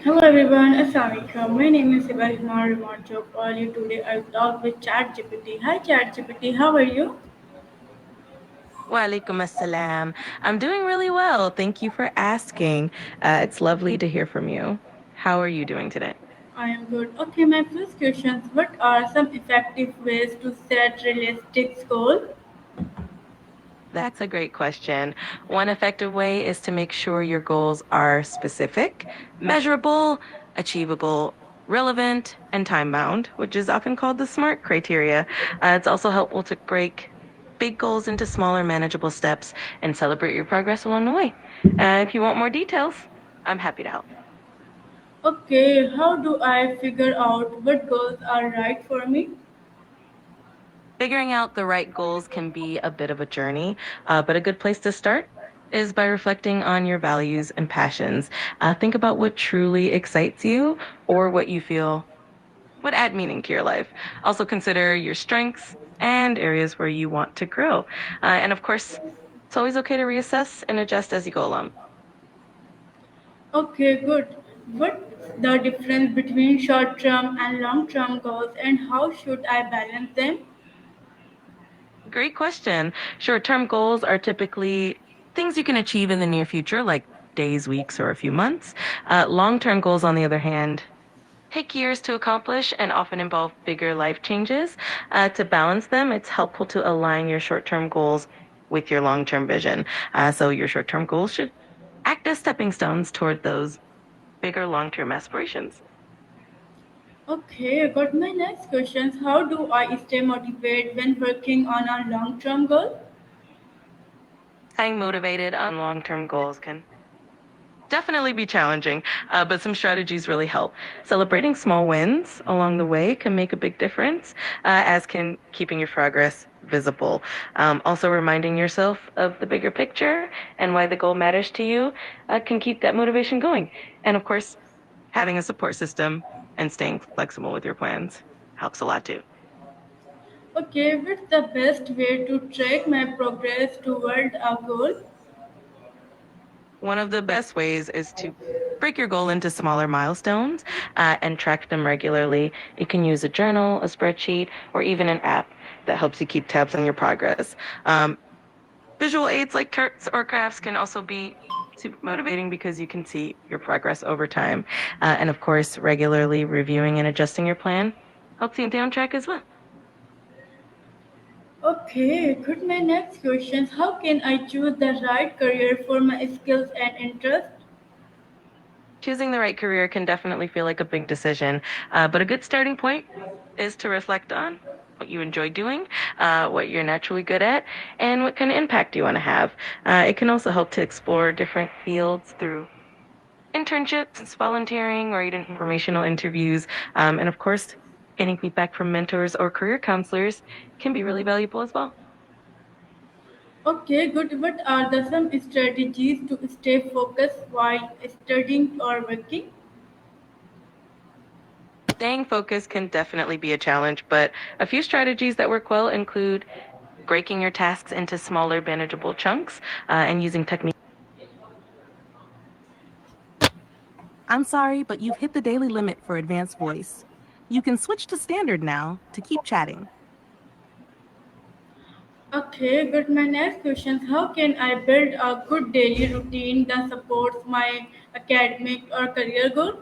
Hello everyone, Assalamualaikum. My name is Hiba Remotejobwali. Today I'll talk with Chatgpt. Hi Chatgpt, how are you? Walaikum assalam. I'm doing really well. Thank you for asking. It's lovely to hear from you. How are you doing today? I am good. Okay, my first question is what are some effective ways to set realistic goals? That's a great question. One effective way is to make sure your goals are specific, measurable, achievable, relevant, and time bound, which is often called the SMART criteria. It's also helpful to break big goals into smaller, manageable steps and celebrate your progress along the way. If you want more details, I'm happy to help. Okay, how do I figure out what goals are right for me? Figuring out the right goals can be a bit of a journey, but a good place to start is by reflecting on your values and passions. Think about what truly excites you or what you feel would add meaning to your life. Also, consider your strengths and areas where you want to grow. And of course, it's always okay to reassess and adjust as you go along. Okay, good. What's the difference between short-term and long-term goals and how should I balance them? Great question. Short term goals are typically things you can achieve in the near future, like days, weeks, or a few months. Long term goals, on the other hand, take years to accomplish and often involve bigger life changes. To balance them, it's helpful to align your short term goals with your long term vision. So, your short term goals should act as stepping stones toward those bigger long term aspirations. Okay, I got my next question. How do I stay motivated when working on a long-term goal? Staying motivated on long term goals can definitely be challenging, but some strategies really help. Celebrating small wins along the way can make a big difference, as can keeping your progress visible. Also, reminding yourself of the bigger picture and why the goal matters to you can keep that motivation going. And of course, having a support system and staying flexible with your plans helps a lot too. Okay, what's the best way to track my progress toward a goal? One of the best ways is to break your goal into smaller milestones and track them regularly. You can use a journal, a spreadsheet, or even an app that helps you keep tabs on your progress. Visual aids like charts or graphs can also be super motivating because you can see your progress over time. And of course, regularly reviewing and adjusting your plan helps you stay on track as well. Okay, good. My next question is how can I choose the right career for my skills and interests? Choosing the right career can definitely feel like a big decision, but a good starting point is to reflect on what you enjoy doing, what you're naturally good at, and what kind of impact you want to have. It can also help to explore different fields through internships, volunteering, or even informational interviews. And of course, getting feedback from mentors or career counselors can be really valuable as well. Okay, good. What are the some strategies to stay focused while studying or working? Staying focused can definitely be a challenge, but a few strategies that work well include breaking your tasks into smaller, manageable chunks and using techniques. I'm sorry, but you've hit the daily limit for advanced voice. You can switch to standard now to keep chatting. Okay, good. My next question is how can I build a good daily routine that supports my academic or career goal?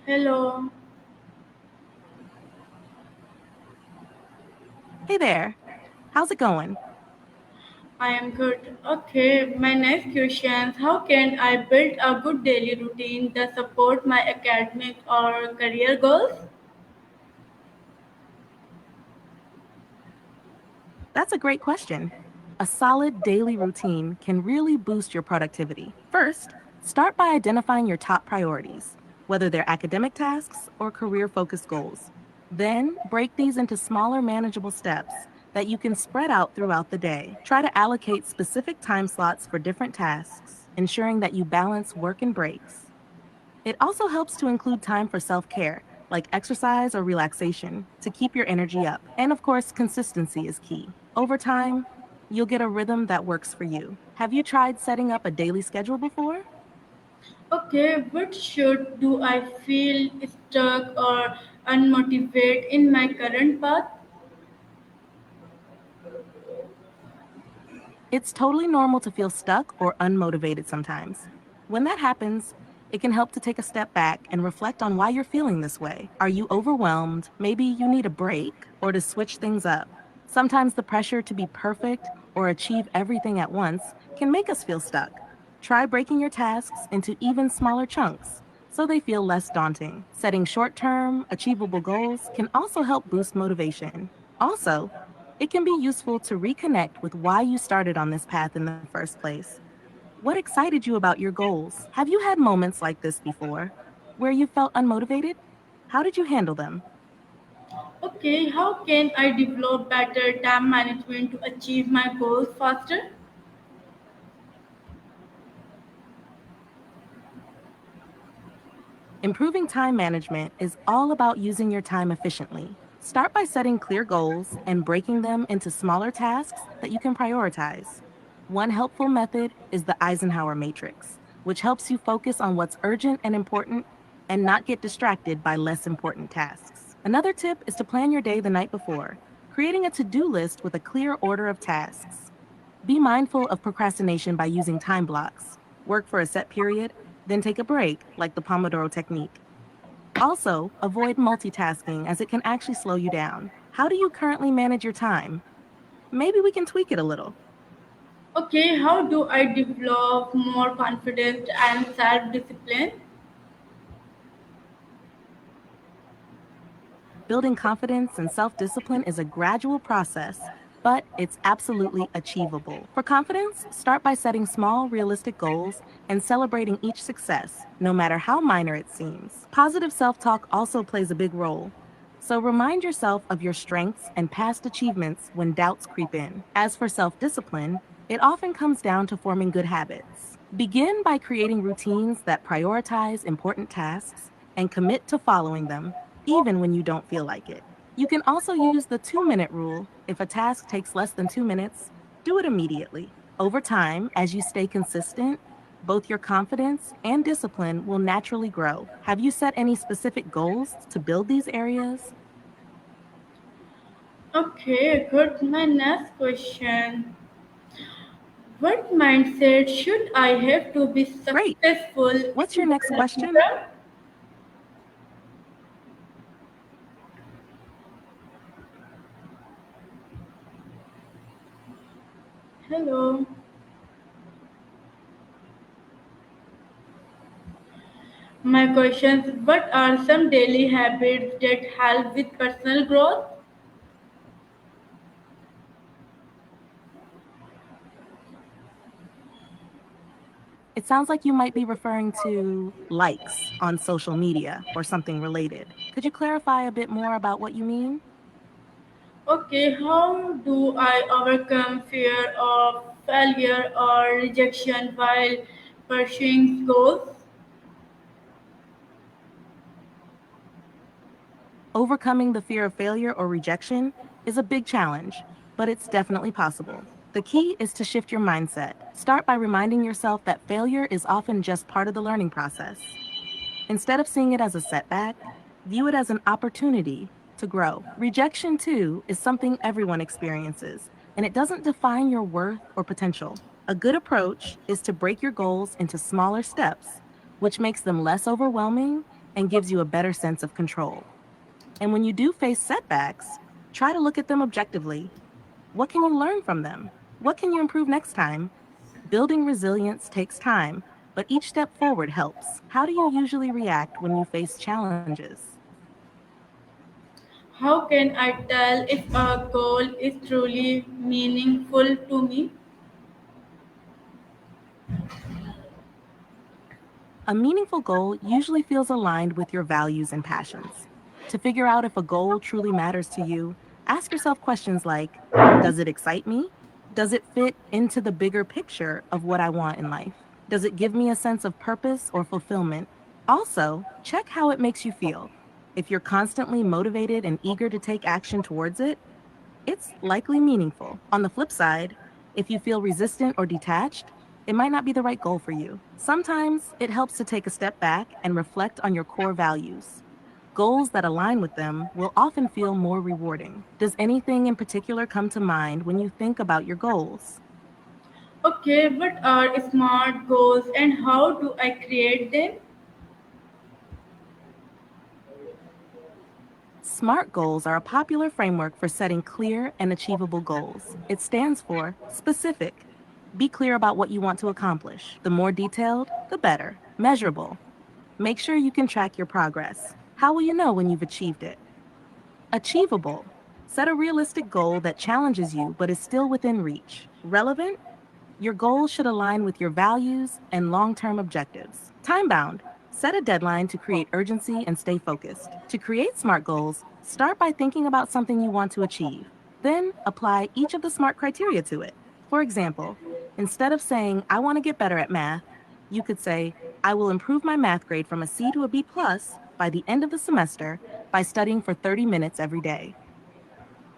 Hello. Hey there, how's it going? I am good. Okay, my next question is how can I build a good daily routine that support my academic or career goals? That's a great question. A solid daily routine can really boost your productivity. First, start by identifying your top priorities, whether they're academic tasks or career focused goals. Then, break these into smaller, manageable steps that you can spread out throughout the day. Try to allocate specific time slots for different tasks, ensuring that you balance work and breaks. It also helps to include time for self care, like exercise or relaxation, to keep your energy up. And of course, consistency is key. Over time, you'll get a rhythm that works for you. Have you tried setting up a daily schedule before? Okay, what should do I feel stuck or unmotivated in my current path? It's totally normal to feel stuck or unmotivated sometimes. When that happens, it can help to take a step back and reflect on why you're feeling this way. Are you overwhelmed? Maybe you need a break or to switch things up. Sometimes the pressure to be perfect or achieve everything at once can make us feel stuck. Try breaking your tasks into even smaller chunks so they feel less daunting. Setting short term, achievable goals can also help boost motivation. Also, it can be useful to reconnect with why you started on this path in the first place. What excited you about your goals? Have you had moments like this before, where you felt unmotivated? How did you handle them? Okay, how can I develop better time management to achieve my goals faster? Improving time management is all about using your time efficiently. Start by setting clear goals and breaking them into smaller tasks that you can prioritize. One helpful method is the Eisenhower matrix, which helps you focus on what's urgent and important and not get distracted by less important tasks. Another tip is to plan your day the night before, creating a to do list with a clear order of tasks. Be mindful of procrastination by using time blocks. Work for a set period, then take a break, like the Pomodoro technique. Also, avoid multitasking as it can actually slow you down. How do you currently manage your time? Maybe we can tweak it a little. Okay, how do I develop more confidence and self discipline? Building confidence and self discipline is a gradual process, but it's absolutely achievable. For confidence, start by setting small, realistic goals and celebrating each success, no matter how minor it seems. Positive self talk also plays a big role. So remind yourself of your strengths and past achievements when doubts creep in. As for self discipline, it often comes down to forming good habits. Begin by creating routines that prioritize important tasks and commit to following them, even when you don't feel like it. You can also use the 2 minute rule. If a task takes less than 2 minutes, do it immediately. Over time, as you stay consistent, both your confidence and discipline will naturally grow. Have you set any specific goals to build these areas? Okay, good. My next question. What mindset should I have to be Great. successful What's your in next the question? future? Hello. My question is what are some daily habits that help with personal growth? It sounds like you might be referring to likes on social media or something related. Could you clarify a bit more about what you mean? Okay, how do I overcome fear of failure or rejection while pursuing goals? Overcoming the fear of failure or rejection is a big challenge, but it's definitely possible. The key is to shift your mindset. Start by reminding yourself that failure is often just part of the learning process. Instead of seeing it as a setback, view it as an opportunity to grow. Rejection, too, is something everyone experiences, and it doesn't define your worth or potential. A good approach is to break your goals into smaller steps, which makes them less overwhelming and gives you a better sense of control. And when you do face setbacks, try to look at them objectively. What can you learn from them? What can you improve next time? Building resilience takes time, but each step forward helps. How do you usually react when you face challenges? How can I tell if a goal is truly meaningful to me? A meaningful goal usually feels aligned with your values and passions. To figure out if a goal truly matters to you, ask yourself questions like: does it excite me? Does it fit into the bigger picture of what I want in life? Does it give me a sense of purpose or fulfillment? Also, check how it makes you feel. If you're constantly motivated and eager to take action towards it, it's likely meaningful. On the flip side, if you feel resistant or detached, it might not be the right goal for you. Sometimes it helps to take a step back and reflect on your core values. Goals that align with them will often feel more rewarding. Does anything in particular come to mind when you think about your goals? Okay, what are SMART goals and how do I create them? SMART goals are a popular framework for setting clear and achievable goals. It stands for specific. Be clear about what you want to accomplish. The more detailed, the better. Measurable. Make sure you can track your progress. How will you know when you've achieved it? Achievable. Set a realistic goal that challenges you but is still within reach. Relevant. Your goals should align with your values and long term objectives. Time bound. Set a deadline to create urgency and stay focused. To create SMART goals, start by thinking about something you want to achieve. Then apply each of the SMART criteria to it. For example, instead of saying, I want to get better at math, you could say, I will improve my math grade from a C to a B plus by the end of the semester by studying for 30 minutes every day.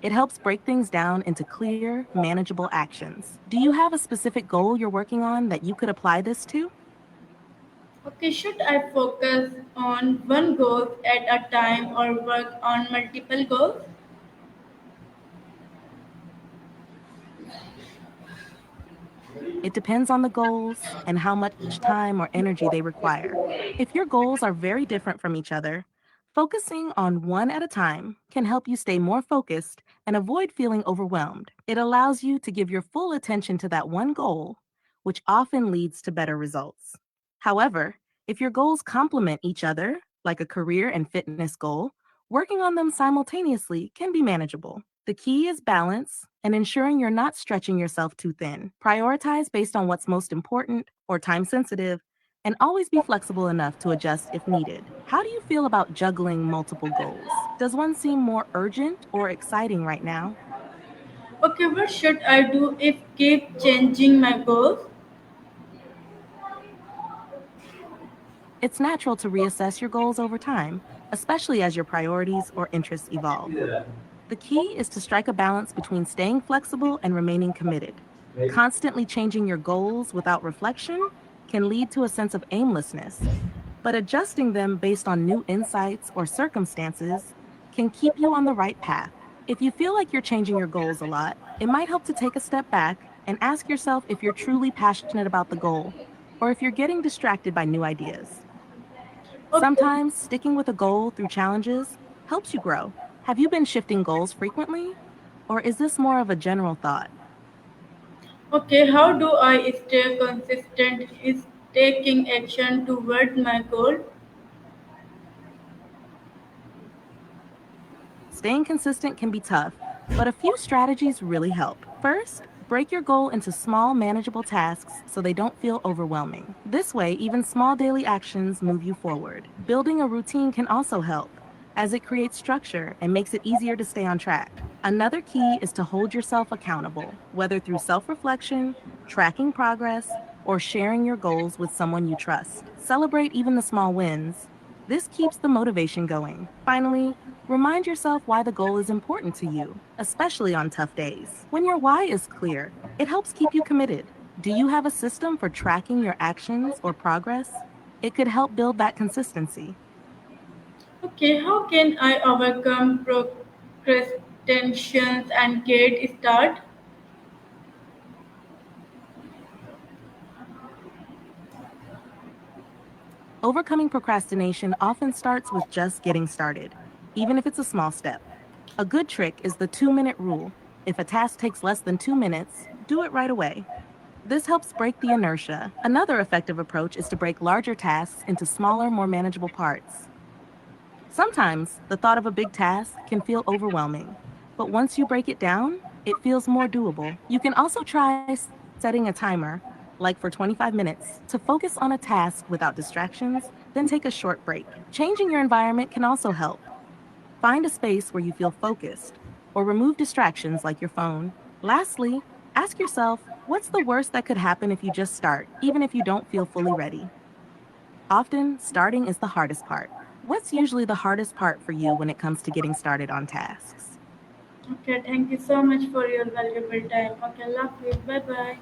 It helps break things down into clear, manageable actions. Do you have a specific goal you're working on that you could apply this to? Okay, should I focus on one goal at a time or work on multiple goals? It depends on the goals and how much time or energy they require. If your goals are very different from each other, focusing on one at a time can help you stay more focused and avoid feeling overwhelmed. It allows you to give your full attention to that one goal, which often leads to better results. However, if your goals complement each other, like a career and fitness goal, working on them simultaneously can be manageable. The key is balance and ensuring you're not stretching yourself too thin. Prioritize based on what's most important or time sensitive, and always be flexible enough to adjust if needed. How do you feel about juggling multiple goals? Does one seem more urgent or exciting right now? Okay, what should I do if keep changing my goals? It's natural to reassess your goals over time, especially as your priorities or interests evolve. The key is to strike a balance between staying flexible and remaining committed. Constantly changing your goals without reflection can lead to a sense of aimlessness, but adjusting them based on new insights or circumstances can keep you on the right path. If you feel like you're changing your goals a lot, it might help to take a step back and ask yourself if you're truly passionate about the goal or if you're getting distracted by new ideas. Okay, Sometimes sticking with a goal through challenges helps you grow. Have you been shifting goals frequently? Or is this more of a general thought? okay, how do I stay consistent in taking action toward my goal? Staying consistent can be tough, but a few strategies really help. First, break your goal into small, manageable tasks so they don't feel overwhelming. This way, even small daily actions move you forward. Building a routine can also help, as it creates structure and makes it easier to stay on track. Another key is to hold yourself accountable, whether through self reflection, tracking progress, or sharing your goals with someone you trust. Celebrate even the small wins. This keeps the motivation going. Finally, remind yourself why the goal is important to you, especially on tough days. When your why is clear, it helps keep you committed. Do you have a system for tracking your actions or progress? It could help build that consistency. Okay, how can I overcome procrastinations and get started? Overcoming procrastination often starts with just getting started, even if it's a small step. A good trick is the 2-minute rule. If a task takes less than 2 minutes, do it right away. This helps break the inertia. Another effective approach is to break larger tasks into smaller, more manageable parts. Sometimes the thought of a big task can feel overwhelming, but once you break it down, it feels more doable. You can also try setting a timer, like for 25 minutes, to focus on a task without distractions, then take a short break. Changing your environment can also help. Find a space where you feel focused, or remove distractions like your phone. Lastly, ask yourself, what's the worst that could happen if you just start, even if you don't feel fully ready? Often, starting is the hardest part. What's usually the hardest part for you when it comes to getting started on tasks? Okay, thank you so much for your valuable time. Okay, love you. Bye bye.